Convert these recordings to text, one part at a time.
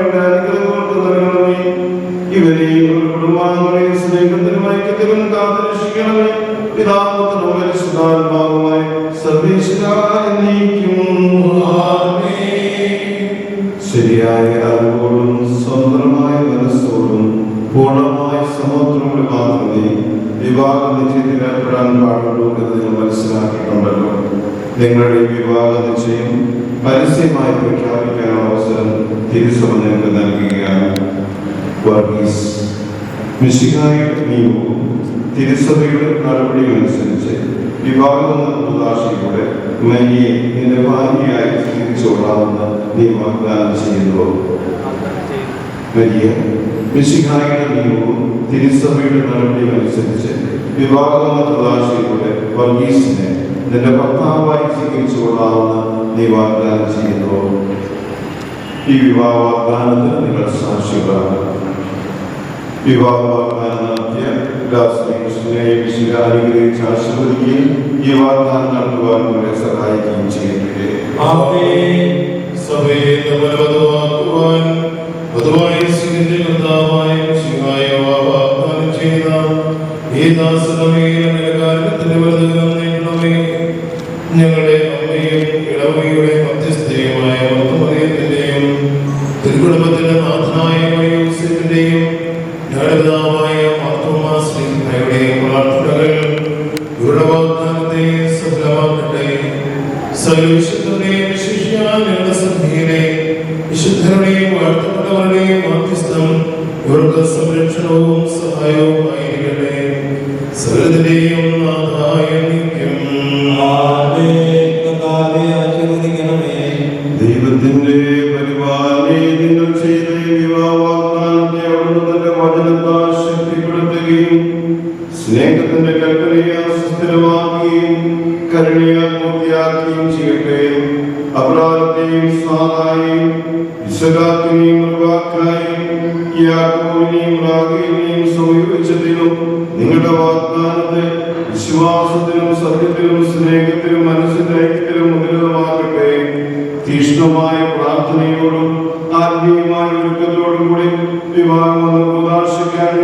വേണ്ട അനുഗ്രഹങ്ങൾക്ക് നൽകണമേ. ഇവരെയും കുടുംബാംഗങ്ങളെയും സ്നേഹത്തിനും ഐക്യത്തിലും കാത്തുരക്ഷിക്കണമേ. പിതാപുത്രനും പരിശുദ്ധാത്മാവുമായ സർവ്വേശ്വരായ എന്നേക്കും ശരിയായ അറിവോടും സ്വതന്ത്രമായ മനസ്സോടും പൂർണ്ണമായ സമൂഹത്തിനോട് മാത്രമേ വിവാഹ നിശ്ചയത്തിൽ ഏർപ്പെടാൻ പാടുള്ളൂ എന്ന് നിങ്ങൾ മനസ്സിലാക്കിയിട്ടുണ്ടല്ലോ. നിങ്ങളുടെ വിവാഹ നിശ്ചയം പരസ്യമായി പ്രഖ്യാപിക്കാനുള്ള അവസരം തിരുസഭ നിങ്ങൾക്ക് നൽകുകയാണ്. വർഗീസ് മിശിഹായുടെ നിയമവും തിരുസഭയുടെ നടപടിയും അനുസരിച്ച് വിവാഹമെന്ന ഉദാശയിലൂടെ മരിയെ നിന്റെ ഭാര്യയായി സ്വീകരിച്ചുകൊള്ളാമെന്ന് നീ വാഗ്ദാനം ചെയ്യുന്നു. മരിയ മിശിഹായുടെ നിയമവും തിരുസഭയുടെ നടപടിയും അനുസരിച്ച് വിവാഹമെന്ന ഉദാശയിലൂടെ വർഗീസിനെ നിന്റെ ഭർത്താവായി സ്വീകരിച്ചുകൊള്ളാമെന്ന് നീ വാഗ്ദാനം ചെയ്യുന്നു. ഈ വിവാഹ വാഗ്ദാനത്തിന് നിങ്ങൾ സാക്ഷികളാണ്. വിവാഹ വാഗ്ദാനം നടത്തിയ അനുഗ്രഹിച്ച് ആശീർവദിക്കുകയും ഈ വാഗ്ദാനം നടത്തുവാൻ നിങ്ങളെ സഹായിക്കുകയും ചെയ്യട്ടെ. സഭയെ ബലവത്താക്കുവാൻ പൊതുവായി വാഗ്ദാനം ചെയ്ത ഈ ദാസനത്തിന്റെ വർദ്ധനമേ, ഞങ്ങളുടെ അമ്മയും ഇടവകയുടെ മധ്യസ്ഥയുമായ മറിയത്തിന്റെയും തിരുക്കുടുംബത്തിന്റെ നാഥനായ യോസേഫിന്റെയും ഞങ്ങളുടേതായ മാർത്തോമാസ്ലീഹയുടെയും പ്രാർത്ഥനകൾ ഇവരുടെ വാഗ്ദാനത്തെ സഫലമാക്കട്ടെ. സകലവിശുദ്ധരുടെയും വിശിഷ്യാങ്ങളുടെ സഭയിലെ വിശുദ്ധരുടെയും വാഴ്ത്തപ്പെട്ടവരുടെയും മധ്യസ്ഥം ഇവർക്ക് സംരക്ഷണവും സഹായവും ആയിരിക്കട്ടെ. സകലത്തിന്റെയും നാഥായ നിത്യം ദൈവത്തിന്റെ പരിപാലനയെ നിങ്ങൾ ചെയ്ത വിവാഹ വാഗ്ദാനത്തെ അവിടുന്ന് തന്റെ വചനത്താൽ ശക്തിപ്പെടുത്തുകയും സ്നേഹത്തിന്റെ കൽപ്പനയെ സുസ്ഥിരമാക്കുകയും കരുണയാൽ പൂർത്തിയാക്കുകയും ചെയ്യട്ടെ. അബ്രാഹത്തെയും സാറായെയും ഇസഹാക്കിനെയും റിബക്കായെയും യാക്കോബിനെയും റാഹേലിനെയും സമീപിച്ചതിലും നിങ്ങളുടെ വാഗ്ദാനത്തെ വിശ്വാസത്തിലും സത്യത്തിലും സ്നേഹത്തിലും മനസ്സിന്റെ ഐക്യത്തിലും ഉന്നതമാക്കട്ടെ. തീഷ്ണമായ പ്രാർത്ഥനയോടും ആത്മീയമായ ഒരുക്കത്തോടും കൂടി വിവാഹമെന്ന പ്രദർശിക്കാതെ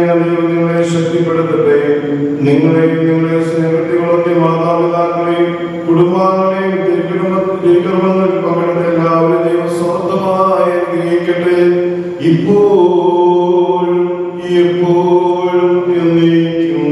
നിങ്ങളെ ശക്തിപ്പെടുത്തട്ടെ. നിങ്ങളെയും നിങ്ങളെ സ്നേഹത്തിൽ വളർത്തിയ മാതാപിതാക്കളെയും കുടുംബാംഗങ്ങളെയും ദീർഘമെന്ന് പങ്കെടുത്ത എല്ലാവരും ദൈവം സ്വന്തമായി അനുഗ്രഹിക്കട്ടെ. ഇപ്പോഴും എപ്പോഴും എന്നേക്കും.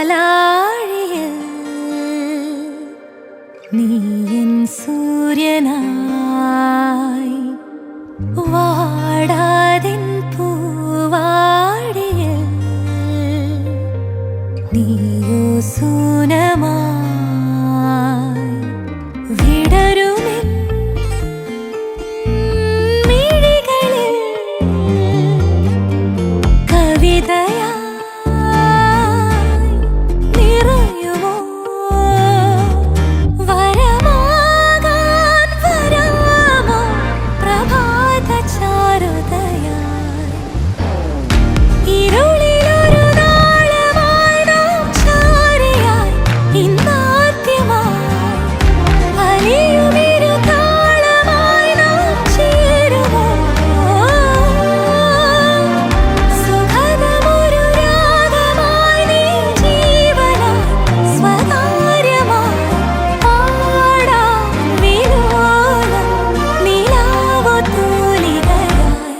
പാലാഴിയിൽ നീ എൻ സൂര്യനായി വാടാതിൻ പൂവാടിയിൽ നീയോ സൂനമായി വിടരുമെൻ മിഴികളിൽ കവിതയായി നിറയുമോ വരമാകാൻ വരാമോ പ്രഭാത ചാരുതയായി ഇരുളിലൊരു നാളമായി നാം ചാരിയായി ഇന്നാദ്യമായി അലിയുമിരു താളമായി നാം ചേരുമോ സുഖദമൊരു രാഗമായി നീ ജീവനായി സ്വകാര്യമായി പാടാം വിലോലം നിലാവു തൂലികയായി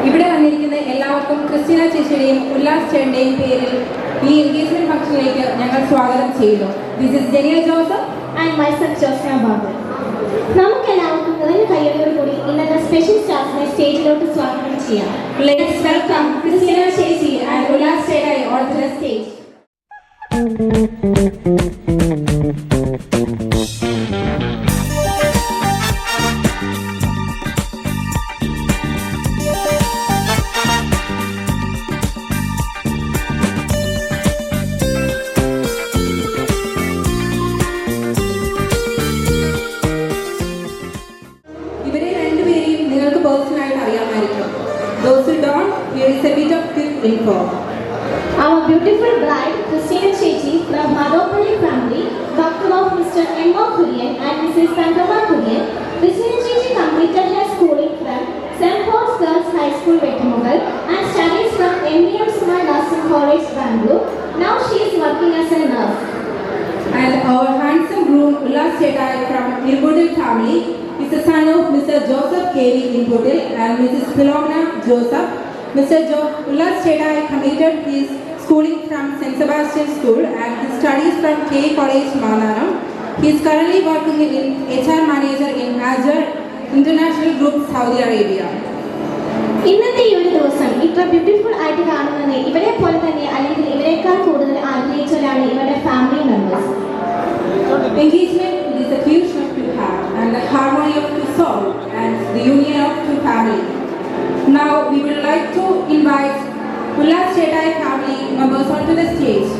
ഇവിടെ വന്നിരിക്കുന്ന എല്ലാവർക്കും ക്രിസ്റ്റീന ചേച്ചിയുടെയും ഉല്ലാസ് ചേട്ടന്റെയും പേരിൽ ഈ എൻഗേജ്മെന്റ് ഫംഗ്ഷനിലേക്ക് ഞങ്ങൾ സ്വാഗതം ചെയ്യുന്നു. This is Jenia Joseph and myself Josna Babu. നമുക്കെല്ലാവർക്കും നിറഞ്ഞ കയ്യോടുകൂടി ഇന്നത്തെ സ്പെഷ്യൽ സ്റ്റാഫിനെ സ്റ്റേജിലോട്ട് സ്വാഗതം ചെയ്യാം. ലെറ്റ്സ് വെൽക്കം ക്രിസ്റ്റീന ചേച്ചി ആൻഡ് ഉല്ലാസ് ചേട്ടായി on the stage. Those who don't, here is a bit of quick info. Our beautiful bride, Christina Chechi from Madhopalli family, daughter of Mr. M.O. Kurian and Mrs. Tangama Kurian, Christina Chechi completed her schooling from St. Paul's Girls High School. School, Vettamugal, and studies from MBM Small Nursing College, Bangalore. Now she is working as a nurse. And our handsome groom Ullas Chetai from Irpudil family is the son of Mr. Joseph K.V. Irpudil and Mrs. Philomena Joseph. Mr. Ullas Chetai completed his schooling from St. Sebastian School and his studies from K College, Mananam. He is currently working in HR manager in Azure International Group, Saudi Arabia. ഇന്നത്തെ ഈ ഒരു ദിവസം ഇത്ര beautiful ആയിട്ട് കാണുന്നത് ഇവരെ പോലെ തന്നെ അല്ലെങ്കിൽ ഇവരെക്കാൾ കൂടുതൽ ആഗ്രഹിച്ചവരാണ് ഇവരുടെ family members. Engagement is the fusion of two hearts and the harmony of two souls and the union of two families. Now we would like to invite Ullas Chetai family members onto the stage.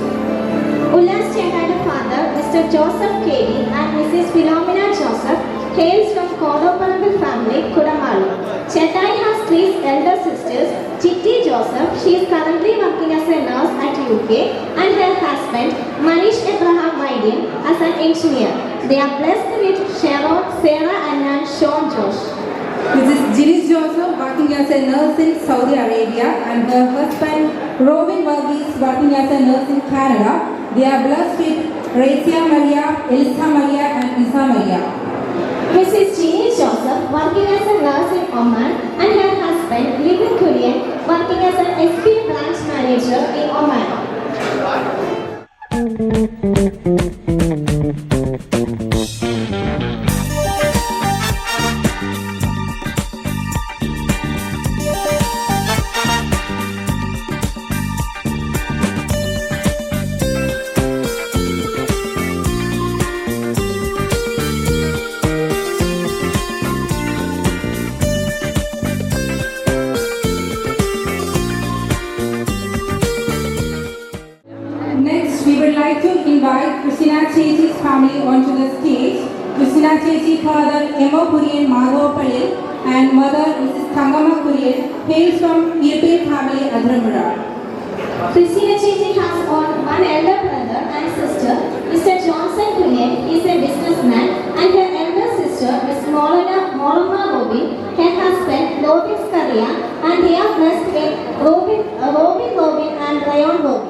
Ullas Chetai's father, Mr. Joseph K.D. and Mrs. Philomena Joseph, hails from Kodoparambil family, Kudamalu. Chetai has three elder sisters, Chitti Joseph. She is currently working as a nurse at UK, and her husband, Manish Abraham Maidin, as an engineer. They are blessed with Sharon, Sarah, and Sean Josh. Mrs. Ginis Joseph working as a nurse in Saudi Arabia and her husband Robin Varghese working as a nurse in Canada. They are blessed with Razia Maria, Elsa Maria and Isa Maria. Mrs. Jeannie Joseph working as a nurse in Oman, and her husband, Livin Kurian, working as an SP branch manager in Oman. Next, we would like to invite Christina Chechi's family onto the stage. Christina Chechi father Emma Kurian Madhopalil and mother Mrs. Thangama Kurian hails from Irpil family, Adramura. Christina Chechi has one elder brother and sister, Mr. Johnson Kurian is a businessman, and her elder sister, Miss Molona Robin, her husband, Robin Skaria, and they are blessed with Robin and Rayon Robin.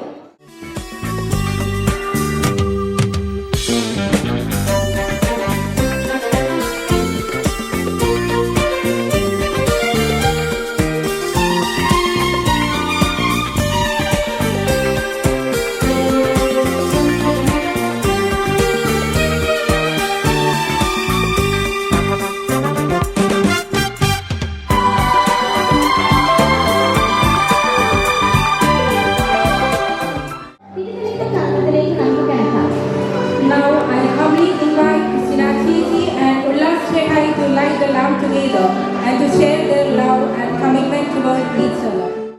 Now I humbly invite Christina Chechi and Ullas Chetai to light the lamp together and to share their love and commitment toward each other.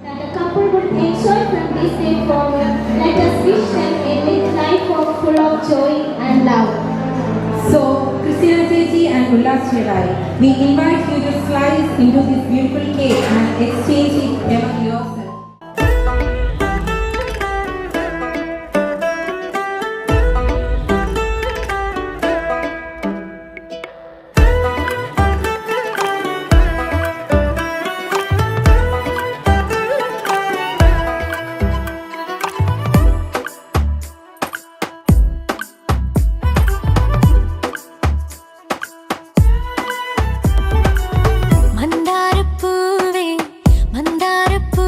That the couple would enjoy from this day forward. Let us wish them a life full of joy and love. So, Christina Chechi and Ullas Chetai, we invite you to slice into this beautiful cake and exchange it among yourselves. മന്ദാരപ്പൂവേ മന്ദാരപ്പൂ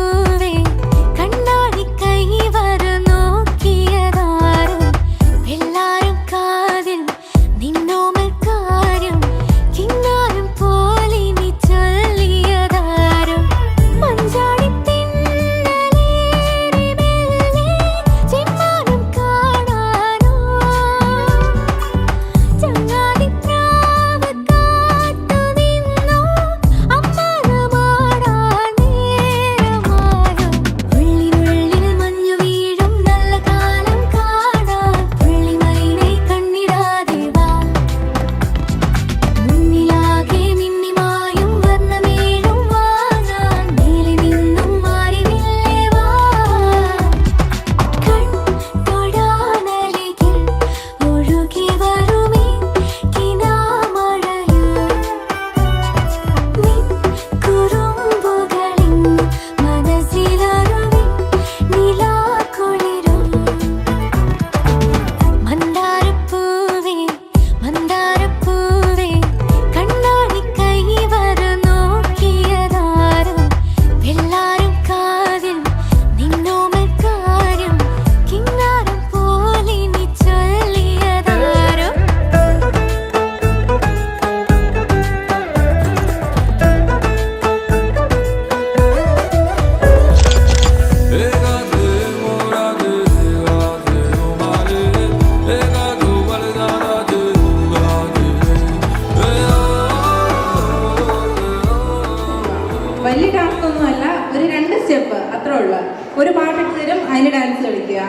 അത്രേ ഉള്ളൂ. ഒരു പാട്ടിട്ട് തരും, അതിന് dance കളിക്കുക.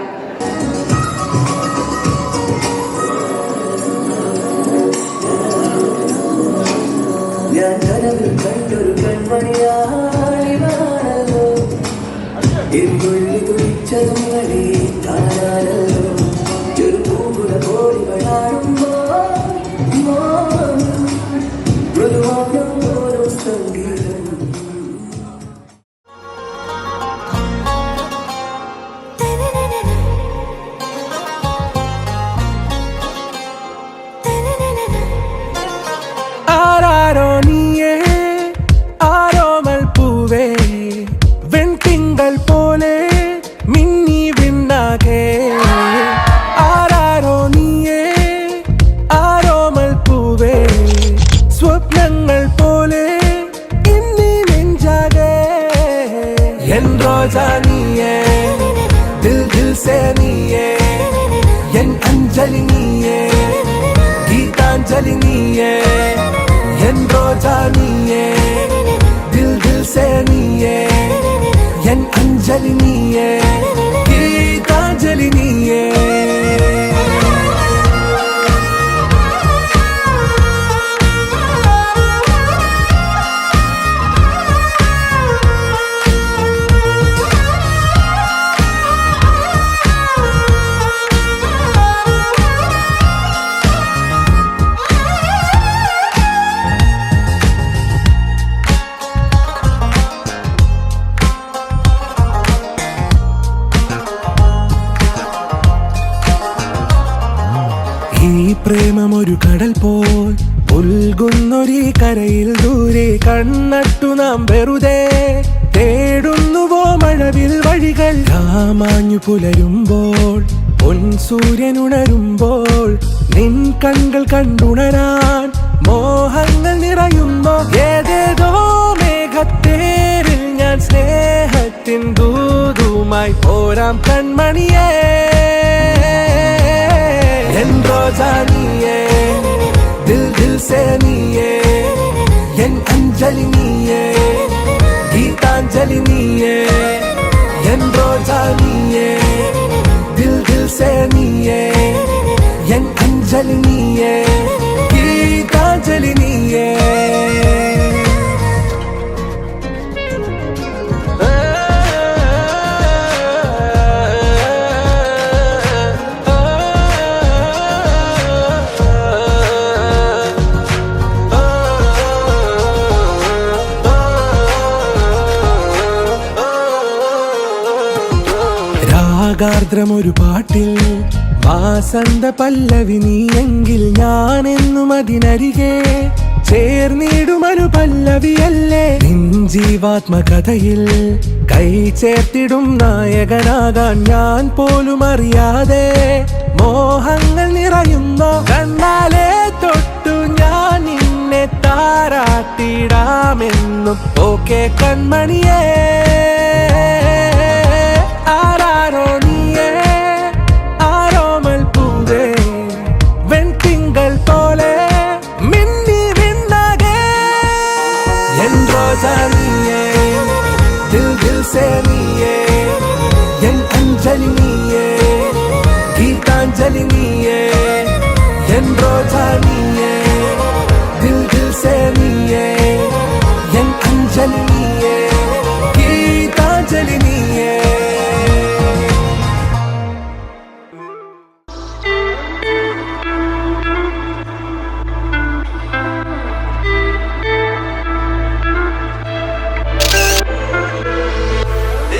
ഞാൻ കനവിൽ കണ്ടൊരു കൺമണിയാളിവാണല്ലോ, എന്നുള്ളിൽ തുടിച്ചതും വഴി താനാണല്ലോ, ഒരു പൂങ്കുല കോടികളാടുമ്പോൾ മൃദുവാനം ഓരോ സംഗീതം. ആരാരോ നീയേ ആരോമൽ പൂവേ വെൺതിങ്കൾ പോലെ മിന്നി വിണ്ണാകെ. ആരാരോ നീയേ ആരോമൽ പൂവേ സ്വപ്നങ്ങൾ പോലെ ഇന്നി നെഞ്ചാകെ. എൻ റോജാ നീയേ ദിൽ ദിൽ സേ നീയേ, എൻ അഞ്ജലി നീയേ ഗീതാഞ്ജലി നീയേ, എൻ റോജാ നീയേ ദിൽ ദിൽ സേ നീയേ, എൻ അഞ്ജലി നീയേ ഗീതാഞ്ജലി നീയേ. ഈ പ്രേമമൊരു കടൽ പോൽ പുൽകുന്നൊരീ കരയിൽ ദൂരെ കണ്ണട്ടു നാം വെറുതെ തേടുന്നുവോ മഴവിൽ വഴികൾ. രാമാഞ്ഞു പുലരുമ്പോൾ പൊൻസൂര്യനുണരുമ്പോൾ നിൻ കണ്ണുകൾ കണ്ടുണരാൻ മോഹങ്ങൾ നിറയുമ്പോ ഏതേതോ മേഘത്തേരിൽ ഞാൻ സ്നേഹത്തിൻ ദൂതുമായി പോരാം കൺമണിയേ. എൻ റോജാ നീയേ ദിൽ ദിൽ സേ നീയേ, എൻ അഞ്ജലി നീയേ ഗീതാഞ്ജലി നീയേ, എൻ റോജാ നീയേ ദിൽ ദിൽ സേ നീയേ, എൻ അഞ്ജലി നീയേ ഗീതാഞ്ജലി നീയേ. രാഗാർദ്രമൊരു പാട്ടിൽ വാസന്ത പല്ലവി നീയെങ്കിൽ ഞാൻ എന്നും അതിനരികെ ചേർന്നിടുമനു പല്ലവിയല്ലേ. നിൻ ജീവാത്മകഥയിൽ കൈ ചേർത്തിടും നായകനാകാൻ ഞാൻ പോലും അറിയാതെ മോഹങ്ങൾ നിറയുന്നോ. കണ്ണാലെ തൊട്ടു ഞാൻ നിന്നെ താരാട്ടിടാമെന്നും ഓക്കെ കൺമണിയേ. ആരാരോ നീയേ ആരോമൽ പൂവേ വെൺതിങ്കൾ പോലെ മിന്നി വിണ്ണാകെ. എൻ റോജാ നീയേ ദിൽ ദിൽ സേ നീയേ, എൻ അഞ്ജലി നീയേ ഗീതാഞ്ജലി നീയേ, എൻ റോജാ നീയേ ദിൽ ദിൽ സേ നീയേ, എൻ അഞ്ജലി നീയേ ഗീതാഞ്ജലി നീയേ.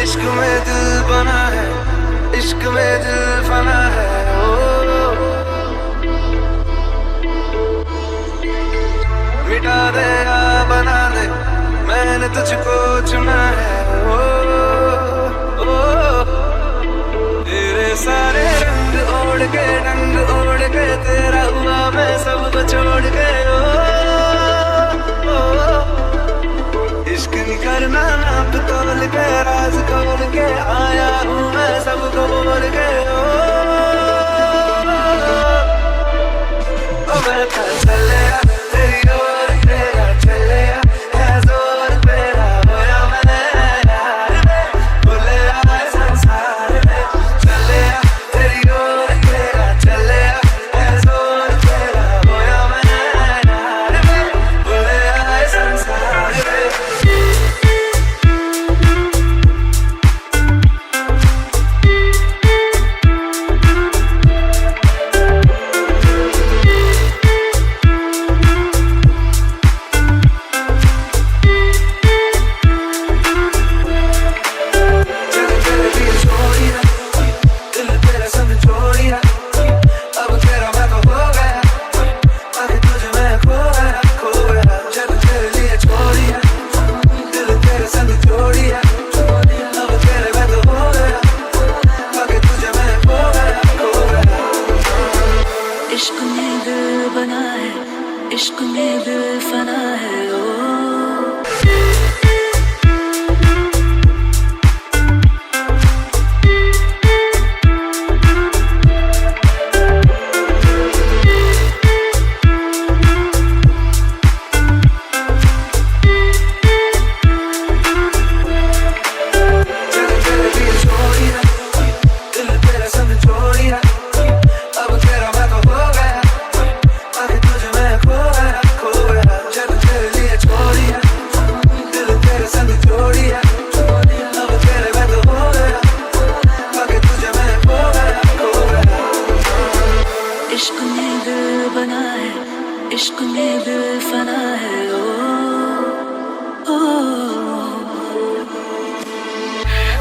इश्क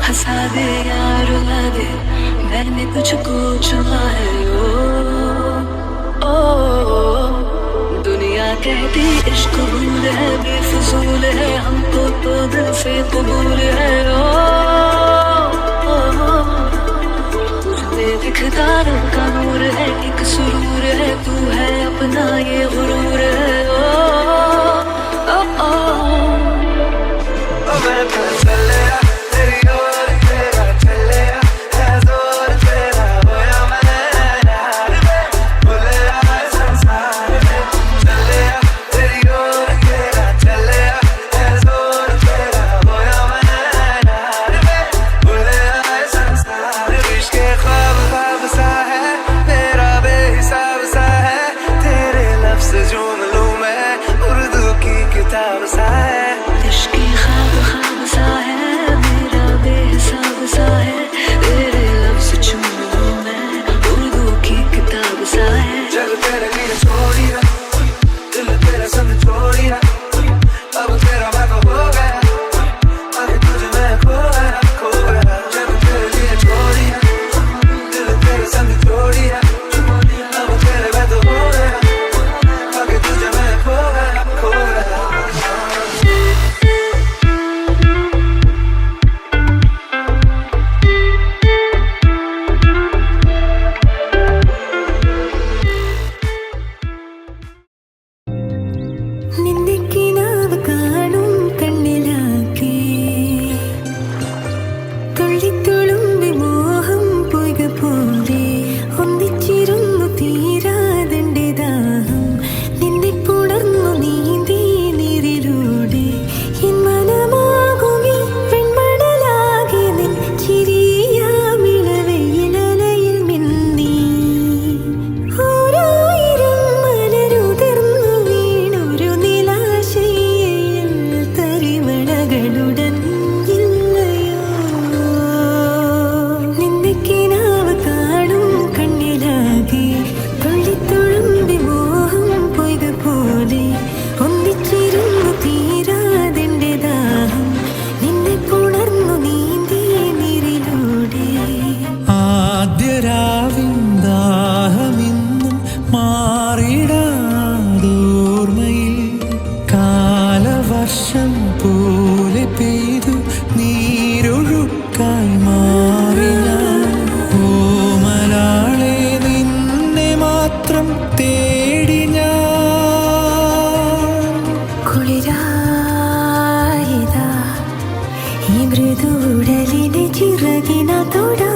हंसा दे या रुला दे, मैंने तुझको चुना है। ओ दुनिया कहती इश्क भूल है, बेफिजूल है, हमको तो दिल से कबूल है। तुझे दिखता रंग का नूर है, एक सुरूर है, तू है अपना ये गुरूर है। मैं चले तेरी ओर तेरा चले है जोर तेरा होया मैंने यार में भूले आए संसार में। चले तेरी ओर तेरा चले है जोर तेरा होया मैंने यार में भूले आए संसार। इश्क के ख्वाब ख्वाब सा है तेरा बेहिसाब सा है, तेरे लफ्ज़ झूम लूं मैं उर्दू की किताब सा है। इश्क की ख्वाब ख्वाब सा है मेरा बेहिसाब सा है, तेरे लफ्ज़ झूम लूं मैं उर्दू की किताब सा है। जग तेरे लिए छोड़ी ना, दिल तेरा संग छोड़ी ना, अब तेरा मैं तो हो गया, आगे तुझे मैं खो गया खो गया। जग तेरे लिए छोड़ी ना, दिल तेरे संग छोड़ी ना, अब तेरे मैं तो हो गया, आगे तुझे मैं खो गया खो गया। നിന്റെ കിനാവ് കാണും കണ്ണിലാക്കി തുള്ളിത്തുളുമ്പി മോഹം പൊയ്ക പോലെ ഒന്നിച്ചിരുന്നു തീരാതെന്റെ ദാഹം നിന്നെ പുണർന്നു നീന്തി നീരിലൂടെ എൻ മനമാകുമി പെൺമണലാകെ നിൻ ചിരിയാമിളവയിലലയിൽ മിന്നി ഓരായിരം മലരുതിർന്നു വീണൊരു നിലാശയിൽ തരിമണകളുടൻ ഇല്ലയോ. നിന്റെ കിനാവ് കാണും കണ്ണിലാകെ തുള്ളിത്തുളുമ്പി മോഹം പൊയ്ക പോലെ ഒന്നിച്ചിരുന്നു തീരാതെന്റെ ദാഹം നിന്നെ പുണർന്നു നീന്തി നീരിലൂടെ. ആദ്യരാവിന്ദാഹമിന്നും മാറിടാതോർമ്മയിൽ കാലവർഷം പോലെ പെയ്തു നീരൊഴുക്കായി മാറി ഞാൻ. ഓമലാളെ നിന്നെ മാത്രം തേടി ഞാൻ. കുളിരായതാ ഈ മൃദുടലിനെ ചിറകിന തൊടാ